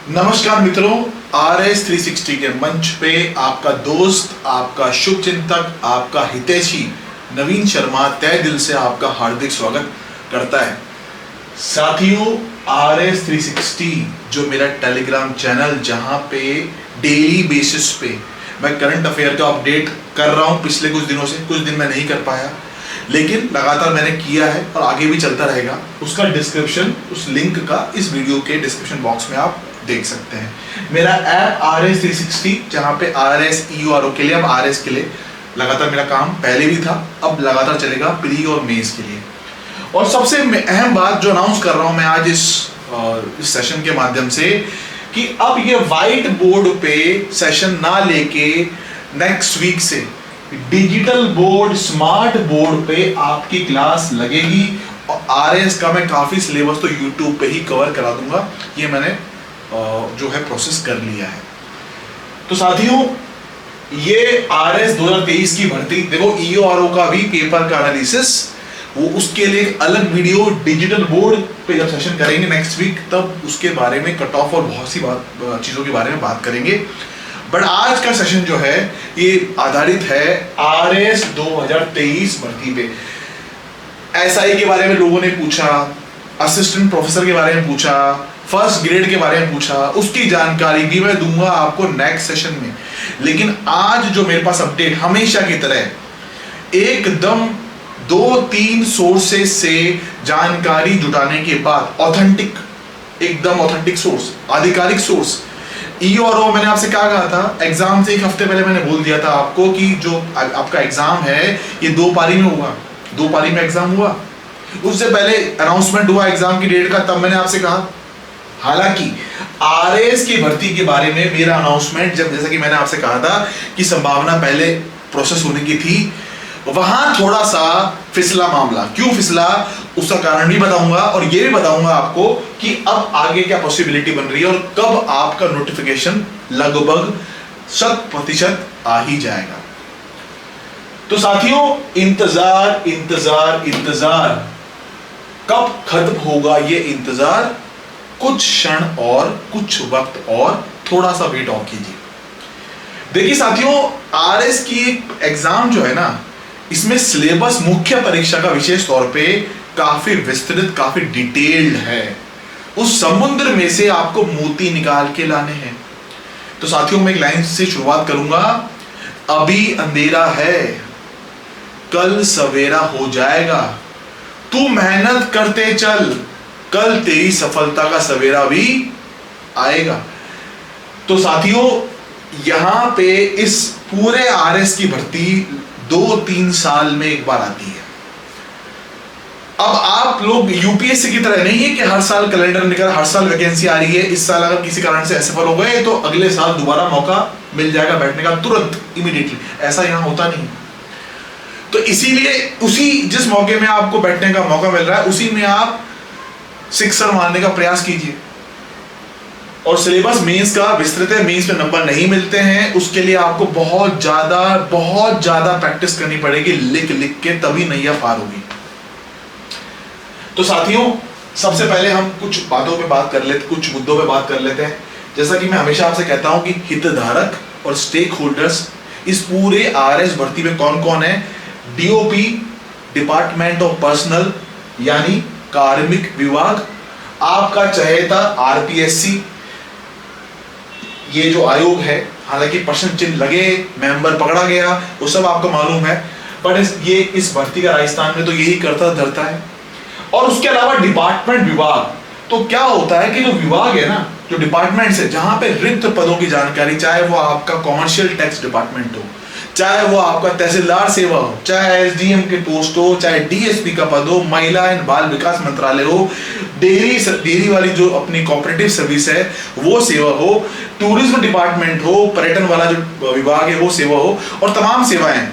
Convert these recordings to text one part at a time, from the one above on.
नमस्कार मित्रों, RS360 के मंच पे आपका दोस्त, आपका शुभचिंतक, आपका हितैषी नवीन शर्मा तहे दिल से आपका हार्दिक स्वागत करता है। साथियों, RS360 जो मेरा टेलीग्राम चैनल, जहां पे डेली बेसिस पे मैं करंट अफेयर का अपडेट कर रहा हूं। पिछले कुछ दिनों से, कुछ दिन मैं नहीं कर पाया, लेकिन लगातार मैंने किया है और आगे भी चलता रहेगा। उसका डिस्क्रिप्शन, उस लिंक का इस वीडियो के डिस्क्रिप्शन बॉक्स में आप देख सकते हैं। मेरा ऐप RS360, जहां पे RS EURO के लिए, अब RS के लिए लगातार मेरा काम पहले भी था, अब लगातार चलेगा प्री और मेंस के लिए। और सबसे अहम बात जो अनाउंस कर रहा हूं मैं आज इस सेशन के माध्यम से, कि अब ये व्हाइट बोर्ड पे सेशन ना लेके नेक्स्ट वीक से डिजिटल बोर्ड, स्मार्ट बोर्ड पे आपकी क्लास लगेगी। और RS का मैं काफी सिलेबस तो यूट्यूब पे ही कवर करा दूंगा। ये मैंने जो है प्रोसेस कर लिया है। तो साथियों, ये RS 2023 की भर्ती, देखो EURO का भी पेपर का एनालिसिस, वो उसके लिए एक अलग वीडियो डिजिटल बोर्ड पे जब सेशन करेंगे नेक्स्ट वीक, तब उसके बारे में कट ऑफ और बहुत सी चीजों के बारे में बात करेंगे। बट आज का सेशन जो है ये आधारित है RS 2023 भर्ती पे। SI के बारे में लोगों ने पूछा, असिस्टेंट प्रोफेसर के बारे में पूछा, फर्स्ट ग्रेड के बारे में पूछा, उसकी जानकारी भी मैं दूंगा आपको नेक्स्ट सेशन में। लेकिन आज जो मेरे पास अपडेट, हमेशा की तरह एकदम 2-3 सोर्सेस से जानकारी जुटाने के बाद, ऑथेंटिक, एकदम ऑथेंटिक सोर्स, आधिकारिक सोर्स। EURO मैंने आपसे क्या कहा था, एग्जाम से एक हफ्ते पहले मैंने बोल दिया था आपको कि जो आपका एग्जाम है ये 2 पारी में हुआ, 2 पारी में एग्जाम हुआ। उससे पहले अनाउंसमेंट हुआ एग्जाम की डेट का, तब मैंने आपसे कहा। हालांकि RS की भर्ती के बारे में मेरा अनाउंसमेंट, जब जैसा कि मैंने आपसे कहा था कि संभावना पहले प्रोसेस होने की थी, वहां थोड़ा सा फिसला मामला। क्यों फिसला, उसका कारण भी बताऊंगा, और ये भी बताऊंगा आपको कि अब आगे क्या पॉसिबिलिटी बन रही है और कब आपका नोटिफिकेशन लगभग 100% आ ही जाएगा। तो साथियों, इंतजार इंतजार इंतजार, कब खत्म होगा ये इंतजार? कुछ क्षण और, कुछ वक्त और, थोड़ा सा वेट और कीजिए। देखिए साथियों, RS की एग्जाम जो है ना, इसमें सिलेबस मुख्य परीक्षा का विशेष तौर पे काफी विस्तृत, काफी डिटेल्ड है। उस समुद्र में से आपको मोती निकाल के लाने हैं। तो साथियों, मैं एक लाइन से शुरुआत करूंगा। अभी अंधेरा है, कल सवेरा हो जाएगा। तू मेहनत करते चल, कल तेरी सफलता का सवेरा भी आएगा। तो साथियों, यहां पे इस पूरे RS की भर्ती 2-3 साल में एक बार आती है। अब आप लोग UPSC की तरह नहीं है कि हर साल कैलेंडर निकल, हर साल वैकेंसी आ रही है। इस साल अगर किसी कारण से असफल हो गए तो अगले साल दोबारा मौका मिल जाएगा बैठने का, तुरंत, इमीडिएटली। ऐसा यहां होता नहीं। तो इसीलिए उसी जिस मौके में आपको बैठने का मौका मिल रहा है, उसी में आप सिक्सर मारने का प्रयास कीजिए। और सिलेबस मेंस का विस्तृत है, मेंस में नंबर नहीं मिलते हैं, उसके लिए आपको बहुत ज्यादा प्रैक्टिस करनी पड़ेगी, लिख लिख के, तभी नैया पार होगी। तो साथियों, सबसे पहले हम कुछ बातों पे बात कर लेते, कुछ मुद्दों पे बात कर लेते हैं। जैसा कि मैं हमेशा आपसे कहता हूं कि हितधारक और स्टेक होल्डर्स इस पूरे RS भर्ती में कौन कौन है? DOP, डिपार्टमेंट ऑफ पर्सनल, यानी कार्मिक विभाग, आपका चहेता RPSC, ये जो आयोग है, हालांकि प्रश्न चिन्ह लगे, मेंबर पकड़ा गया, वो सब आपको मालूम है, पर इस भर्ती का राजस्थान में तो यही करता धरता है। और उसके अलावा डिपार्टमेंट विभाग, तो क्या होता है कि जो विभाग है ना, जो डिपार्टमेंट है, जहां पे रिक्त पदों की जानकारी, चाहे वो आपका कॉमर्शियल टैक्स डिपार्टमेंट हो, चाहे वो आपका तहसीलदार सेवा हो, चाहे SDM के पोस्ट हो, चाहे DSP का पद हो, महिला एंड बाल विकास मंत्रालय हो, डेयरी वाली जो अपनी कोऑपरेटिव सर्विस है वो सेवा हो, टूरिज्म डिपार्टमेंट हो, पर्यटन वाला जो विभाग है वो सेवा हो, और तमाम सेवाएं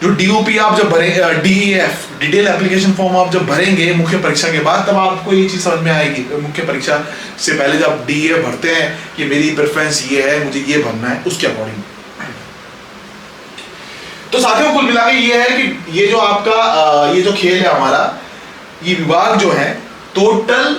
जो DOP आप जब भरेंगे, DEF, डिटेल एप्लीकेशन फॉर्म आप जब भरेंगे मुख्य परीक्षा के बाद, तब आपको ये चीज समझ में आएगी। मुख्य परीक्षा से पहले जब DEF भरते हैं कि मेरी प्रेफरेंस ये है, मुझे ये भरना है, उसके अकॉर्डिंग। तो साथियों, कुल मिला के ये है कि ये जो आपका ये जो खेल है हमारा, ये विभाग जो है टोटल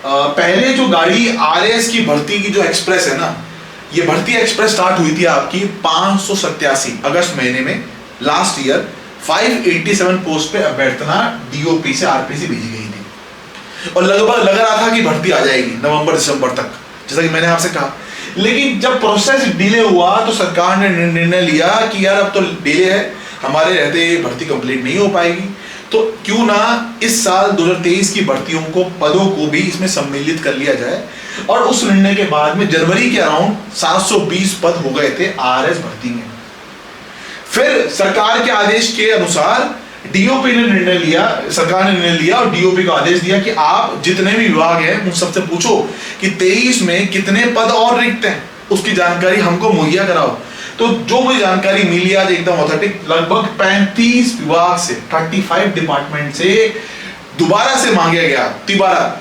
पहले जो गाड़ी आरएएस की भर्ती की जो एक्सप्रेस है ना, ये भर्ती एक्सप्रेस स्टार्ट हुई थी आपकी 587 अगस्त महीने में लास्ट ईयर। 587 पोस्ट पे अभ्यर्थना डीओपी से आरपीसी भेजी गई थी और लगभग लग रहा था कि भर्ती आ जाएगी नवंबर दिसंबर तक, जैसा कि मैंने आपसे कहा। लेकिन जब प्रोसेस डिले हुआ तो सरकार ने निर्णय लिया कि यार अब तो डिले है, हमारे रहते भर्ती कंप्लीट नहीं हो पाएगी, तो क्यों ना इस साल 2023 की भर्तियों को, पदों को भी इसमें सम्मिलित कर लिया जाए। और उस निर्णय के बाद में जनवरी के अराउंड 720 पद हो गए थे आरएस भर्ती में। फिर सरकार के आदेश के अनुसार डीओपी ने निर्णय लिया, सरकार ने निर्णय लिया और डीओपी को आदेश दिया कि आप जितने भी विभाग हैं उन सबसे पूछो कि 23 में कितने पद और रिक्त हैं, उसकी जानकारी हमको मुहैया कराओ। तो जो मुझे जानकारी मिली आज एकदम ऑथेंटिक, लगभग 35 विभाग से, 35 डिपार्टमेंट से दोबारा से मांगा गया,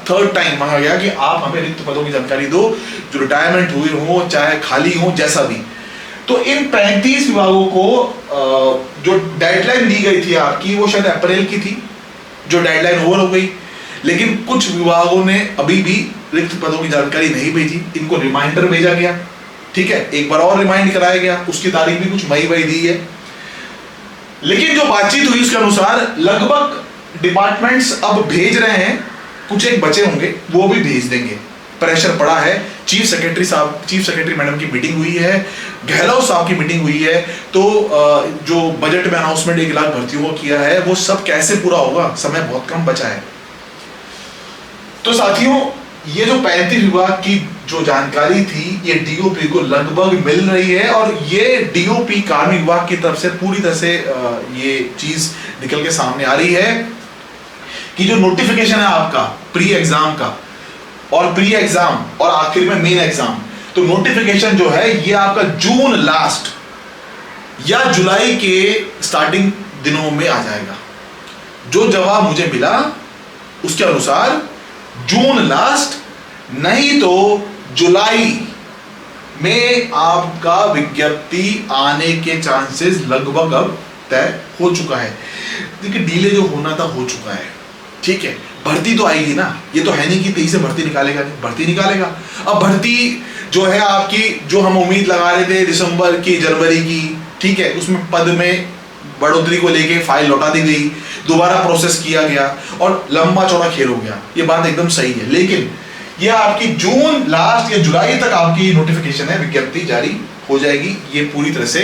थर्ड टाइम मांगा गया कि आप हमें रिक्त पदों की जानकारी दो, जो रिटायरमेंट हुए हो चाहे खाली हो जैसा भी। तो इन 35 विभागों को जो डेडलाइन दी गई थी आपकी, वो शायद अप्रैल की थी, जो डेडलाइन ओवर हो गई। लेकिन कुछ विभागों ने अभी भी रिक्त पदों की जानकारी नहीं भेजी, इनको रिमाइंडर भेजा गया, ठीक है, एक बार और रिमाइंड कराया गया, उसकी तारीख भी कुछ मई दी है। लेकिन जो बातचीत हुई उसके अनुसार लगभग डिपार्टमेंट्स अब भेज रहे हैं, कुछ एक बचे होंगे वो भी भेज देंगे। प्रेशर पड़ा है, चीफ सेक्रेटरी मैडम की मीटिंग हुई है, गहलोत साहब की मीटिंग हुई है, तो जो बजट में अनाउंसमेंट 1 लाख भर्तियों को किया है वो सब कैसे पूरा होगा, समय बहुत कम बचा है। तो साथियों, ये जो 35 विभाग की जो जानकारी थी ये डीओपी को लगभग मिल रही है और ये डीओपी कार्मिक विभाग की तरफ से पूरी तरह से ये चीज निकल के सामने आ रही है कि जो नोटिफिकेशन है आपका प्री एग्जाम का और प्री एग्जाम और आखिर में मेन एग्जाम, तो नोटिफिकेशन जो है ये आपका जून लास्ट या जुलाई के स्टार्टिंग दिनों में आ जाएगा। जो जवाब मुझे मिला उसके अनुसार जून लास्ट नहीं तो जुलाई में आपका विज्ञप्ति आने के चांसेस लगभग अब तय हो चुका है। देखिए, डिले जो होना था हो चुका है, ठीक है, भर्ती तो आएगी ना, ये तो है नहीं कि 23 से भर्ती निकालेगा नहीं, भर्ती निकालेगा। अब भर्ती जो है आपकी, जो हम उम्मीद लगा रहे थे दिसंबर की, जनवरी की, ठीक है, उसमें पद में बढ़ोतरी को लेके फाइल लौटा दी गई, दोबारा प्रोसेस किया गया और लंबा चौड़ा खेल हो गया, ये बात एकदम सही है। लेकिन ये आपकी जून लास्ट या जुलाई तक आपकी नोटिफिकेशन है, विज्ञप्ति जारी हो जाएगी, ये पूरी तरह से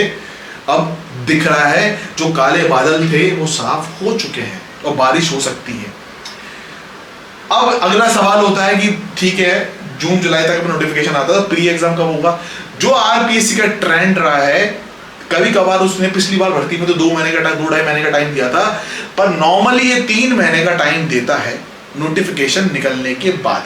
अब दिख रहा है। जो काले बादल थे वो साफ हो चुके हैं और बारिश हो सकती है। अब अगला सवाल होता है कि ठीक है, जून जुलाई तक नोटिफिकेशन आता है, प्री एग्जाम कब होगा? जो आरपीएससी का ट्रेंड रहा है, कभी कभार उसने पिछली बार भर्ती में तो 2 महीने का टाइम, 2 ढाई महीने का टाइम दिया था, पर नॉर्मली ये 3 महीने का टाइम देता है नोटिफिकेशन निकलने के बाद।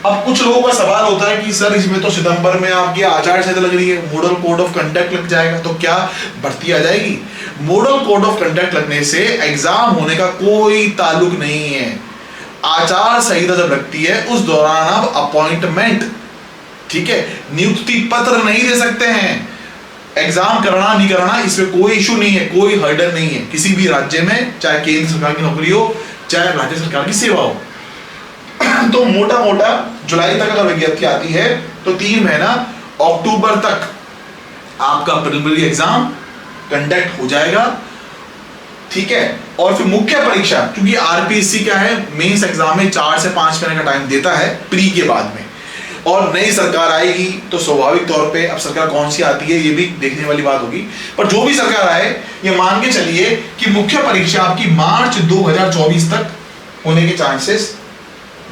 अब कुछ लोगों का सवाल होता है कि सर इसमें तो सितंबर में आपकी आचार संहिता लग रही है, मॉडल कोड ऑफ कंडक्ट लग जाएगा, तो क्या भर्ती आ जाएगी? मॉडल कोड ऑफ कंडक्ट लगने से एग्जाम होने का कोई ताल्लुक नहीं है। आचार संहिता जब लगती है उस दौरान आप अपॉइंटमेंट, ठीक है, नियुक्ति पत्र नहीं दे सकते हैं। एग्जाम कराना नहीं कराना इसमें कोई इशू नहीं है, कोई हर्डल नहीं है किसी भी राज्य में, चाहे केंद्र सरकार की नौकरी हो चाहे राज्य सरकार की सेवा हो। तो मोटा मोटा जुलाई तक अगर विज्ञप्ति आती है तो 3 महीना अक्टूबर तक आपका प्रिलिमिनरी एग्जाम कंडक्ट हो जाएगा, ठीक है। और फिर मुख्य परीक्षा, क्योंकि आरपीएससी क्या है, मेंस एग्जाम में 4 से 5 महीने का टाइम देता है प्री के बाद में, और नई सरकार आएगी तो स्वाभाविक तौर पे, अब सरकार कौन सी आती है ये भी देखने वाली बात होगी, पर जो भी सरकार आए ये मान के चलिए कि मुख्य परीक्षा आपकी मार्च 2024 तक होने के चांसेस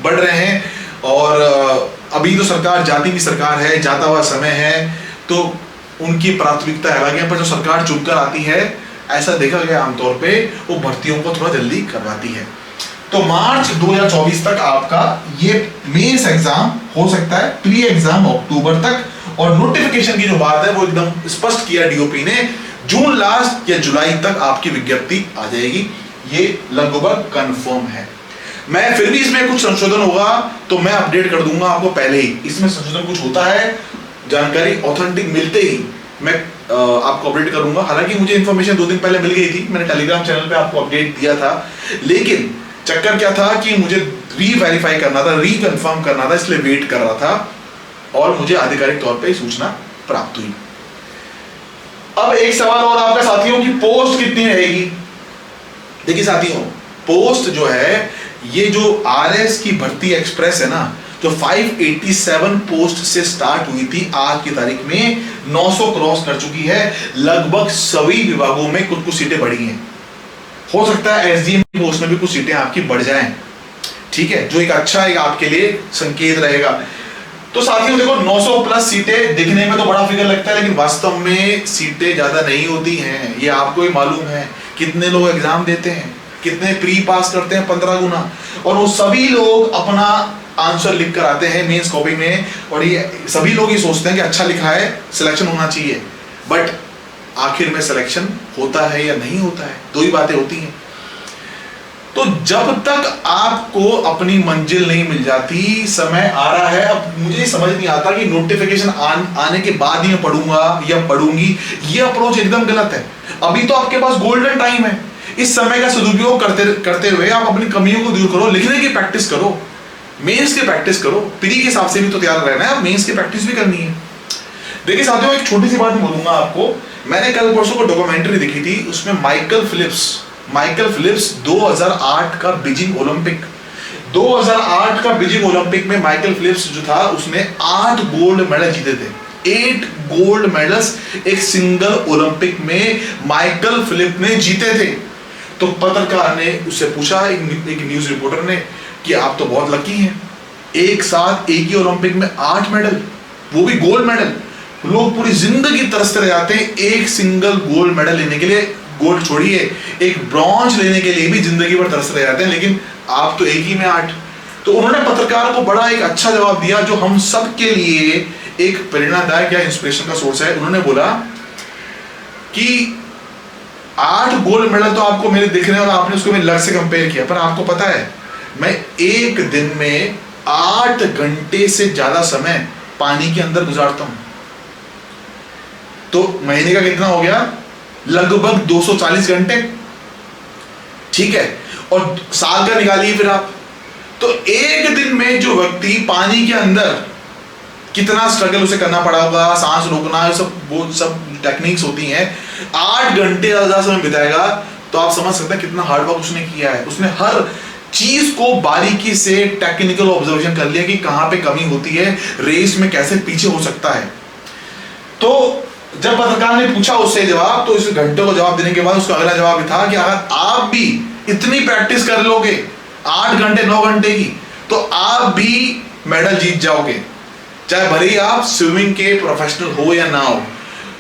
बढ़ रहे हैं। और अभी तो सरकार जाती भी सरकार है, जाता हुआ समय है, तो उनकी प्राथमिकता अलग है, पर जो सरकार चुनकर आती है, ऐसा देखा गया आमतौर पे, वो भर्तियों को थोड़ा जल्दी करवाती है। तो मार्च 2024 तक आपका ये मेंस एग्जाम हो सकता है, प्री एग्जाम अक्टूबर तक, और नोटिफिकेशन की जो बात है वो एकदम स्पष्ट किया डीओपी ने, जून लास्ट या जुलाई तक आपकी विज्ञप्ति आ जाएगी, ये लगभग कंफर्म है। मैं फिर भी इसमें कुछ संशोधन होगा तो मैं अपडेट कर दूंगा आपको पहले ही। इसमें संशोधन कुछ होता है, जानकारी ऑथेंटिक मिलते ही मैं आपको अपडेट करूंगा। हालांकि मुझे इंफॉर्मेशन 2 दिन पहले मिल गई थी, मैंने टेलीग्राम चैनल पे आपको अपडेट दिया था, लेकिन चक्कर क्या था कि मुझे री-वेरीफाई करना था, रीकंफर्म करना था, इसलिए वेट कर रहा था और मुझे आधिकारिक तौर पे सूचना प्राप्त हुई। अब एक सवाल और आपका साथियों की पोस्ट कितनी रहेगी। देखिए साथियों, पोस्ट जो है, ये जो आरएस की भर्ती एक्सप्रेस है ना, जो 587 पोस्ट से स्टार्ट हुई थी, आज की तारीख में 900 क्रॉस कर चुकी है। लगभग सभी विभागों में कुछ कुछ सीटें बढ़ी हैं। हो सकता है एसडीएम की पोस्ट में भी कुछ सीटें आपकी बढ़ जाएं, ठीक है, जो एक अच्छा एक आपके लिए संकेत रहेगा। तो साथियों देखो, 900 प्लस सीटें दिखने में तो बड़ा फिगर लगता है, लेकिन वास्तव में सीटें ज्यादा नहीं होती हैं। ये आपको ही मालूम है। कितने लोग एग्जाम देते हैं, कितने प्री पास करते हैं, 15 गुना, और वो सभी लोग अपना आंसर लिख कर आते हैं मेंस कॉपी में, और ये सभी लोग ये सोचते हैं कि अच्छा लिखा है, सिलेक्शन होना चाहिए। बट आखिर में सिलेक्शन होता है या नहीं होता है, दो ही बातें होती हैं। तो जब तक आपको अपनी मंजिल नहीं मिल जाती, समय आ रहा है। अब मुझे समझ नहीं आता कि नोटिफिकेशन आने के बाद ही मैं पढ़ूंगा या पढ़ूंगी, ये अप्रोच एकदम गलत है। अभी तो आपके पास गोल्डन टाइम है। इस समय का सदुपयोग करते हुए आप अपनी कमियों को दूर करो, लिखने की प्रैक्टिस करो, मेंस की प्रैक्टिस करो। प्री के हिसाब से भी तो तैयार रहना है, मेंस की प्रैक्टिस भी करनी है। देखिए साथियों, एक छोटी सी बात बोलूंगा आपको। मैंने कल परसों को डॉक्यूमेंट्री देखी थी, उसमें माइकल फिलिप्स 2008 का बीजिंग ओलंपिक 2008 का बीजिंग ओलंपिक में माइकल फिलिप्स जो था, उसने 8 गोल्ड मेडल जीते थे। 8 गोल्ड मेडल्स एक सिंगल ओलंपिक में माइकल फिलिप ने जीते थे। तो पत्रकार ने उससे पूछा, एक न्यूज रिपोर्टर ने, कि आप तो बहुत लकी हैं, एक साथ एक ही ओलंपिक में 8 मेडल, वो भी गोल्ड मेडल। लोग पूरी जिंदगी तरसते रह जाते हैं एक सिंगल गोल्ड मेडल लेने के लिए। गोल्ड छोड़िए, एक ब्रॉन्ज लेने के लिए भी जिंदगी भर तरसते रह जाते हैं, लेकिन आप तो एक ही में 8। तो उन्होंने पत्रकार को बड़ा एक अच्छा जवाब दिया, जो हम सब के लिए एक प्रेरणादायक या इंस्पिरेशन का सोर्स है। उन्होंने बोला कि 8 गोल्ड मेडल तो आपको मेरे दिख रहे हैं और आपने उसको मेरे लक से कंपेयर किया, पर आपको पता है मैं एक दिन में 8 घंटे से ज्यादा समय पानी के अंदर गुजारता हूं। तो महीने का कितना हो गया? लगभग 240 घंटे, ठीक है। और साल का निकालिए फिर आप। तो एक दिन में जो व्यक्ति पानी के अंदर कितना स्ट्रगल उसे करना पड़ा होगा, सांस रोकना, वो सब टेक्निक्स होती हैं, 8 घंटे ज्यादा समय बिताएगा, तो आप समझ सकते हैं कितना हार्ड वर्क उसने किया है। उसने हर चीज को बारीकी से टेक्निकल ऑब्जर्वेशन कर लिया कि कहां पे कमी होती है, रेस में कैसे पीछे हो सकता है। तो जब पत्रकार ने पूछा उससे जवाब, तो इस घंटे को जवाब देने के बाद उसका अगला जवाब था कि अगर आप भी इतनी प्रैक्टिस कर लोगे 8 घंटे 9 घंटे की, तो आप भी मेडल जीत जाओगे, चाहे भले ही आप स्विमिंग के प्रोफेशनल हो या ना हो।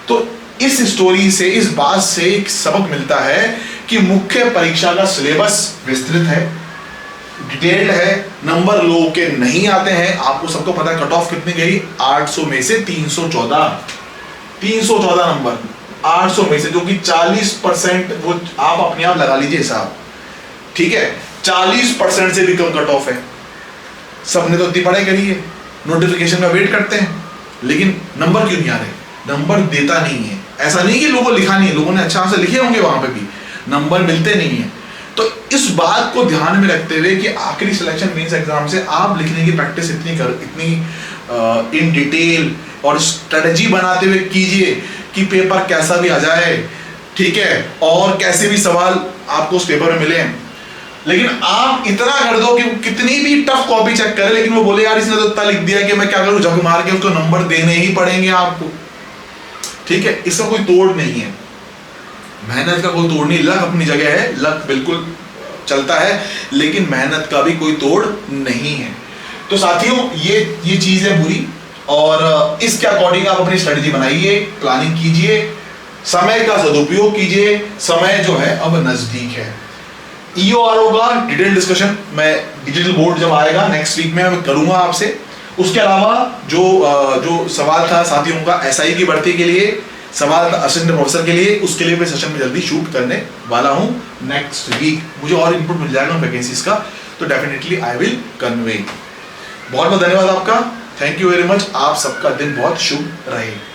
तो इस स्टोरी से, इस बात से एक सबक मिलता है कि मुख्य परीक्षा का सिलेबस विस्तृत है, डिटेल्ड है, नंबर लोगों के नहीं आते हैं। आपको सबको पता है कट ऑफ कितनी गई, 800 में से 314 नंबर 800 में से, जो कि 40%, वो आप अपने आप लगा लीजिए हिसाब, ठीक है, 40% से भी कम कट ऑफ है। सबने तो इतनी पढ़ाई करी है, नोटिफिकेशन का वेट करते हैं, लेकिन नंबर क्यों नहीं आ रहे? नंबर देता नहीं है। ऐसा नहीं कि लोगों लिखा नहीं है, लोगों ने अच्छा से लिखे होंगे, वहां पे भी नंबर मिलते नहीं है। तो इस बात को ध्यान में रखते हुए कि आखिरी सिलेक्शन मेंस एग्जाम से आप लिखने की प्रैक्टिस इतनी इन डिटेल और स्ट्रेटजी बनाते हुए कीजिए कि पेपर कैसा भी आ जाए, ठीक है, और कैसे भी सवाल आपको उस पेपर में मिले, लेकिन आप इतना कर दो कि कितनी भी टफ कॉपी चेक करे, लेकिन वो बोले यार इसने तो इतना लिख दिया कि मैं क्या करूं, झक मार के उसको नंबर देने ही पड़ेंगे आपको, ठीक है। इसका कोई तोड़ नहीं है, मेहनत का कोई तोड़ नहीं। लक अपनी जगह है, लक बिल्कुल चलता है, लेकिन मेहनत का भी कोई तोड़ नहीं है। तो साथियों, ये चीज है बुरी, और इसके अकॉर्डिंग आप अपनी स्ट्रेटजी बनाइए, प्लानिंग कीजिए, समय का सदुपयोग कीजिए। समय जो है अब नजदीक है। EORO का डिटेल डिस्कशन मैं डिजिटल बोर्ड जब आएगा नेक्स्ट वीक में मैं करूंगा आपसे। उसके अलावा जो सवाल था साथियों का SI की भर्ती के लिए, सवाल था असिस्टेंट प्रोफेसर के लिए, उसके लिए मैं सेशन में जल्दी शूट करने वाला हूं नेक्स्ट वीक। मुझे और इनपुट मिल जाएगा वैकेंसीज का, तो डेफिनेटली आई विल कन्वे। बहुत बहुत धन्यवाद आपका, थैंक यू वेरी मच। आप सबका दिन बहुत शुभ रहे।